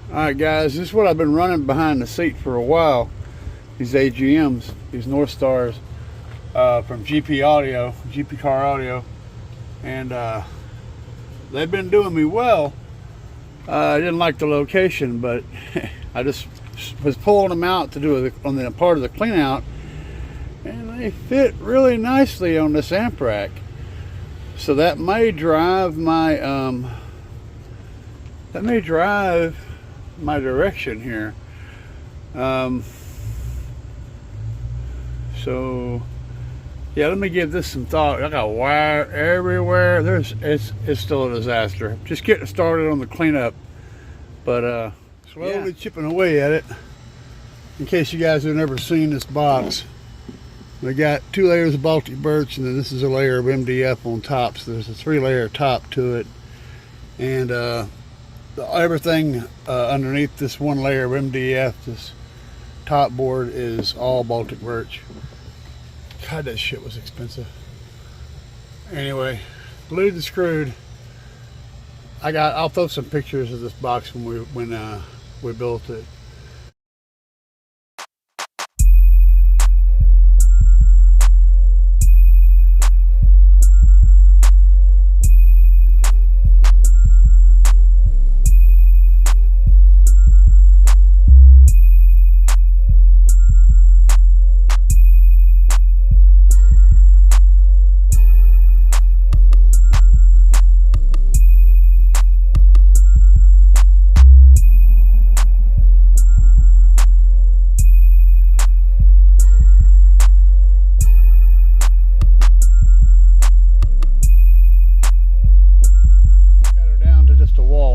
Alright guys, this is what I've been running behind the seat for a while. These AGMs, these North Stars from GP Car Audio. And they've been doing me well. I didn't like the location, but I just was pulling them out to do on the part of the clean out. And they fit really nicely on this amp rack. So that may drive my direction here. So yeah, let me give this some thought. I got wire everywhere. It's still a disaster. Just getting started on the cleanup, but slowly chipping away at it. In case you guys have never seen this box, we got 2 layers of Baltic birch, and then this is a layer of MDF on top. So there's a 3-layer top to it, and everything underneath this 1 layer of MDF, this top board, is all Baltic birch. God, that shit was expensive. Anyway, glued and screwed. I'll throw some pictures of this box when we built it.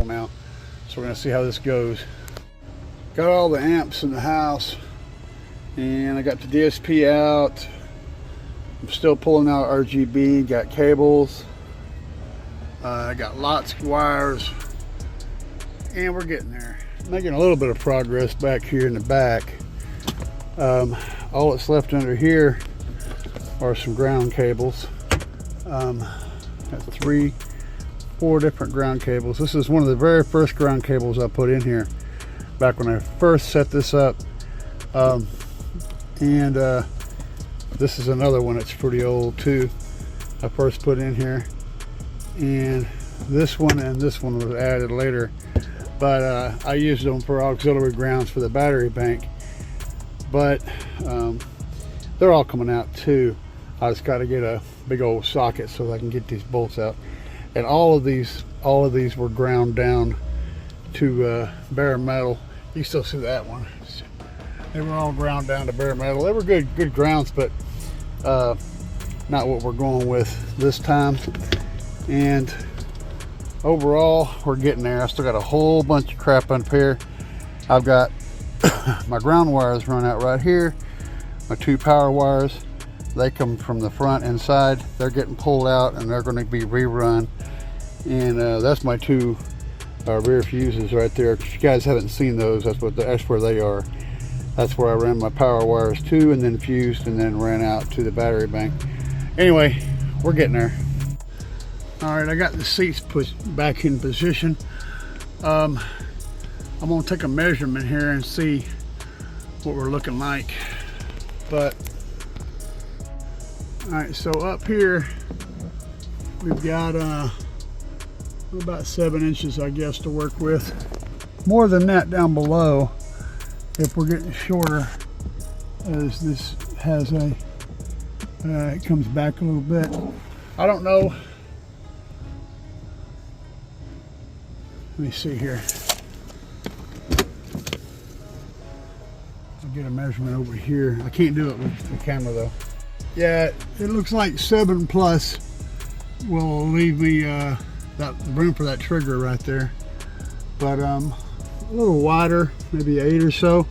Now, so we're going to see how this goes. Got all the amps in the house, and I got the DSP out. I'm still pulling out RGB. Got cables. I got lots of wires, and we're getting there. Making a little bit of progress back here in the back. All that's left under here are some ground cables. Got 4 different ground cables. This is one of the very first ground cables I put in here back when I first set this up, and this is another one that's pretty old too. I first put in here, and this one was added later, but I used them for auxiliary grounds for the battery bank, but they're all coming out too. I just got to get a big old socket so I can get these bolts out. And all of these were ground down to bare metal. You still see that one. They were all ground down to bare metal. They were good grounds, but not what we're going with this time. And overall, we're getting there. I still got a whole bunch of crap up here. I've got my ground wires run out right here. My 2 power wires. They come from the front and side. They're getting pulled out, and they're going to be rerun. And that's my 2 rear fuses right there. If you guys haven't seen those, that's where they are. That's where I ran my power wires to, and then fused, and then ran out to the battery bank. Anyway, we're getting there. All right, I got the seats pushed back in position. I'm gonna take a measurement here and see what we're looking like. But all right, so up here we've got about 7 inches, I guess, to work with. More than that down below if we're getting shorter, as this has a it comes back a little bit. I don't know. Let me see here. I'll get a measurement over here. I can't do it with the camera though. Yeah, it looks like 7 plus will leave me that room for that trigger right there. But a little wider, maybe 8 or so.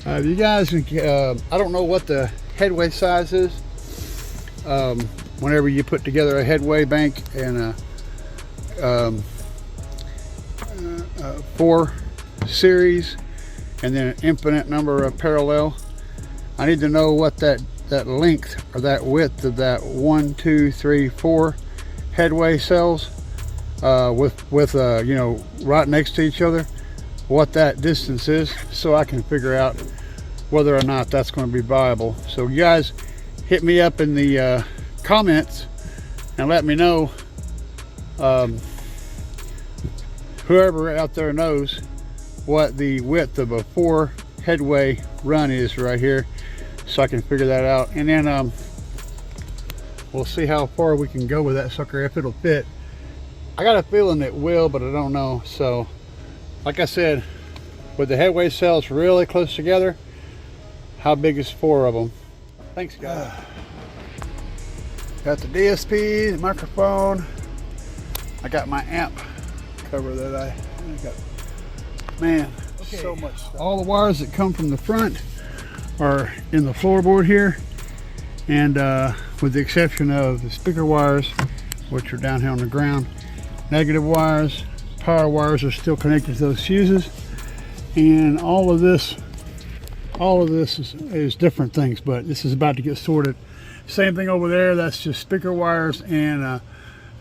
You guys, I don't know what the headway size is. Whenever you put together a headway bank and a 4 series and then an infinite number of parallel, I need to know what that length or that width of that 1, 2, 3, 4 headway cells with you know, right next to each other. what that distance is so I can figure out whether or not that's going to be viable. So you guys hit me up in the comments and let me know, whoever out there knows what the width of a 4 headway run is right here, so I can figure that out. And then we'll see how far we can go with that sucker, if it'll fit. I got a feeling it will, but I don't know. So like I said, with the headway cells really close together, how big is 4 of them? Thanks guys. Got the DSP, the microphone. I got my amp cover that I got. Man, okay. So much stuff. All the wires that come from the front are in the floorboard here, and with the exception of the speaker wires, which are down here on the ground. Negative wires, power wires are still connected to those fuses, and all of this is different things, but this is about to get sorted. Same thing over there, that's just speaker wires and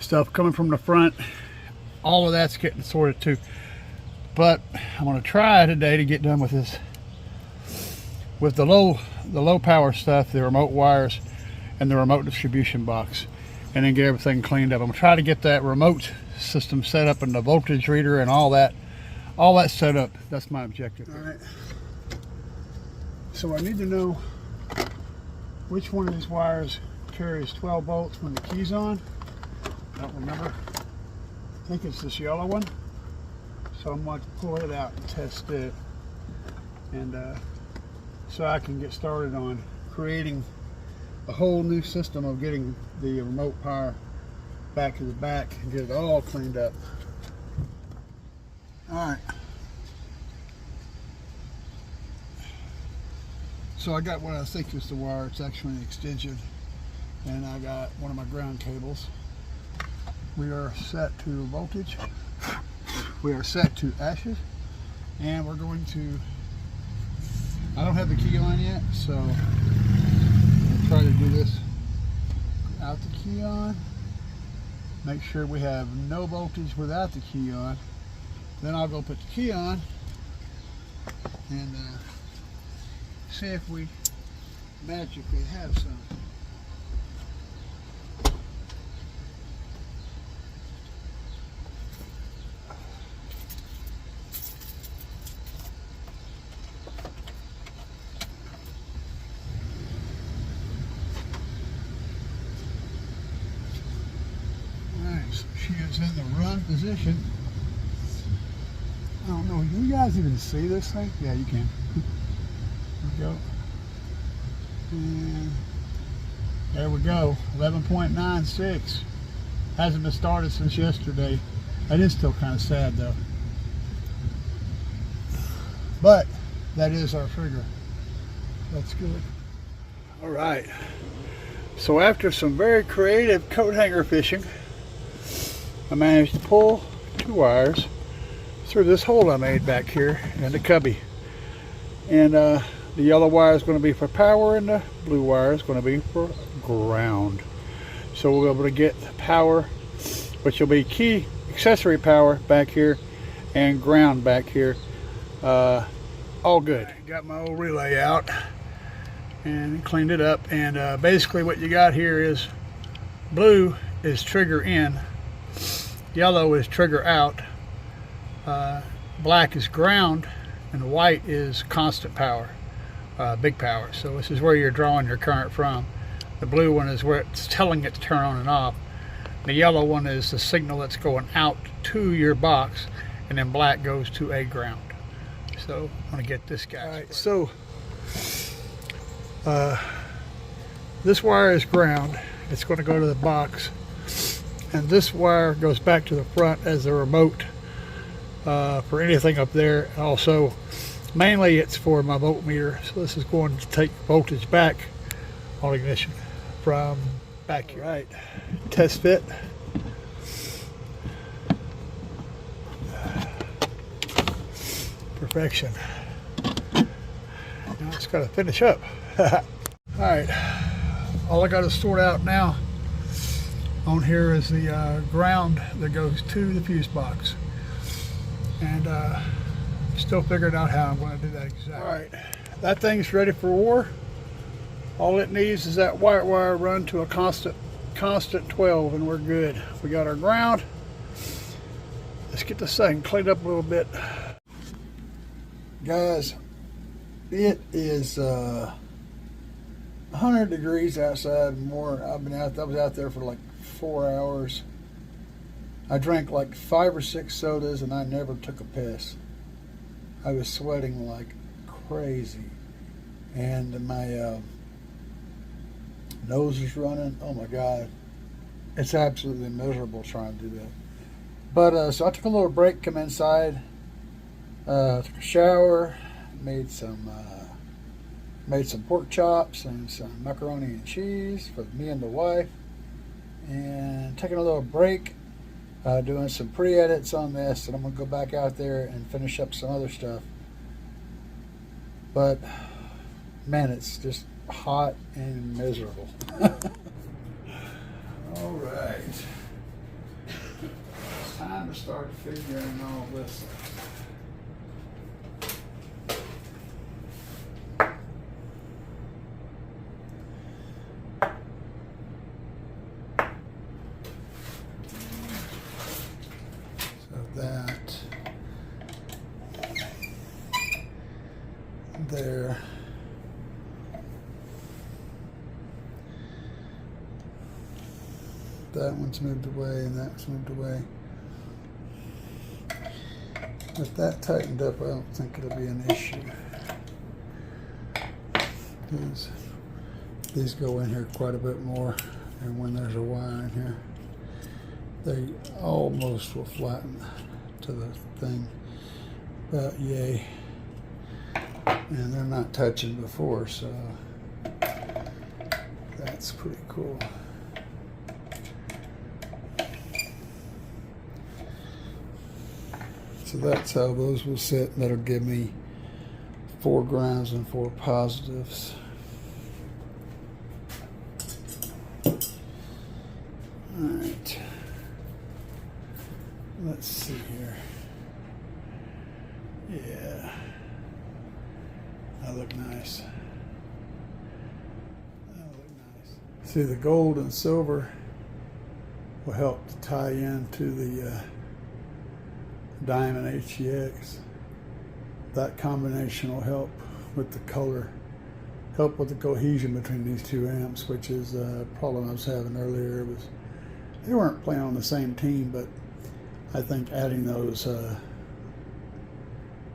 stuff coming from the front. All of that's getting sorted too. But I'm going to try today to get done with this, with the low power stuff, the remote wires and the remote distribution box, and then get everything cleaned up. I'm going to try to get that remote system set up and the voltage reader and all that set up. That's my objective. All right. So I need to know which one of these wires carries 12 volts when the key's on. I don't remember. I think it's this yellow one. So I'm going to pull it out and test it, and so I can get started on creating a whole new system of getting the remote power back to the back and get it all cleaned up. All right. So I got what I think is the wire. It's actually an extension, and I got one of my ground cables. We are set to voltage. We are set to ashes, and we're going to, I don't have the key on yet, so I'll try to do this without the key on. Make sure we have no voltage without the key on. Then I'll go put the key on and see if we magically have some. She is in the run position. I don't know, do you guys even see this thing? Yeah, you can. There we go. And there we go, 11.96. Hasn't been started since yesterday. That is still kind of sad though. But that is our trigger. That's good. All right. So after some very creative coat hanger fishing, I managed to pull 2 wires through this hole I made back here in the cubby. And the yellow wire is going to be for power, and the blue wire is going to be for ground. So we'll be able to get power, which will be key accessory power back here and ground back here. All good. Got my old relay out and cleaned it up, and basically what you got here is blue is trigger in, yellow is trigger out, black is ground, and white is constant power, big power. So this is where you're drawing your current from. The blue one is where it's telling it to turn on and off. The yellow one is the signal that's going out to your box, and then black goes to a ground. So I'm going to get this guy. All right, so this wire is ground. It's going to go to the box, and this wire goes back to the front as a remote for anything up there. Also, mainly it's for my voltmeter. So this is going to take voltage back on ignition from back here. All right, test fit. Perfection. Now it's got to finish up. All right, all I got to sort out now on here is the ground that goes to the fuse box, and Still figuring out how I'm going to do that exactly. All right, that thing's ready for war. All it needs is that white wire run to a constant 12 and we're good. We got our ground. Let's get this thing cleaned up a little bit. Guys, it is 100 degrees outside and more. I was out there for like 4 hours. I drank like 5 or 6 sodas and I never took a piss. I was sweating like crazy. And my nose is running. Oh my God. It's absolutely miserable trying to do that. But so I took a little break, come inside, took a shower, made some pork chops and some macaroni and cheese for me and the wife, and taking a little break, doing some pre-edits on this, and I'm gonna go back out there and finish up some other stuff. But man, it's just hot and miserable. All right, it's time to start figuring all this out. That there, that one's moved away and that one's moved away. With that tightened up, I don't think it'll be an issue. These go in here quite a bit more, and when there's a wire in here, they almost will flatten to the thing, but yay. And they're not touching before, so that's pretty cool. So that's how those will sit. That'll give me 4 grounds and 4 positives. All right. Let's see here. Yeah. That look nice. That look nice. See, the gold and silver will help to tie into the diamond HEX. That combination will help with the color, help with the cohesion between these 2 amps, which is a problem I was having earlier. They weren't playing on the same team, but I think adding those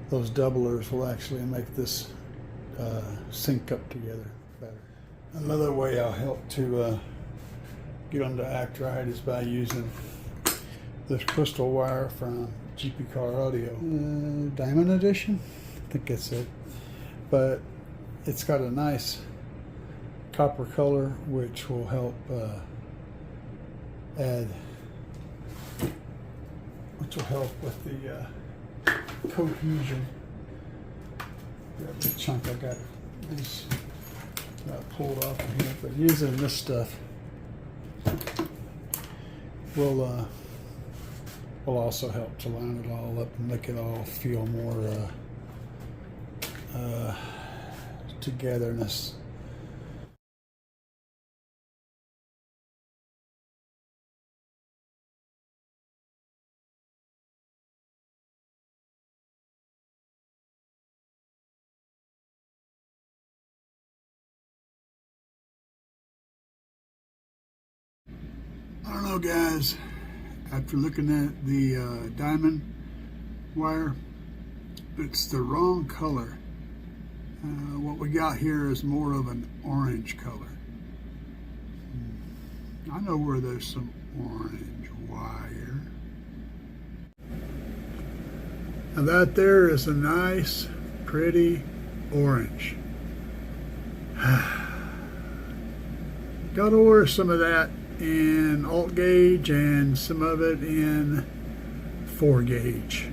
doublers will actually make this sync up together better. Another way I'll help to get them to act right is by using this crystal wire from GP Car Audio, Diamond Edition, I think that's it. But it's got a nice copper color, which will help with the cohesion. Got a chunk I got this pulled off of here, but using this stuff will also help to line it all up and make it all feel more togetherness. I don't know, guys. After looking at the diamond wire, it's the wrong color. What we got here is more of an orange color. I know where there's some orange wire. Now that there is a nice, pretty orange. Got to order some of that in alt gauge and some of it in 4 gauge.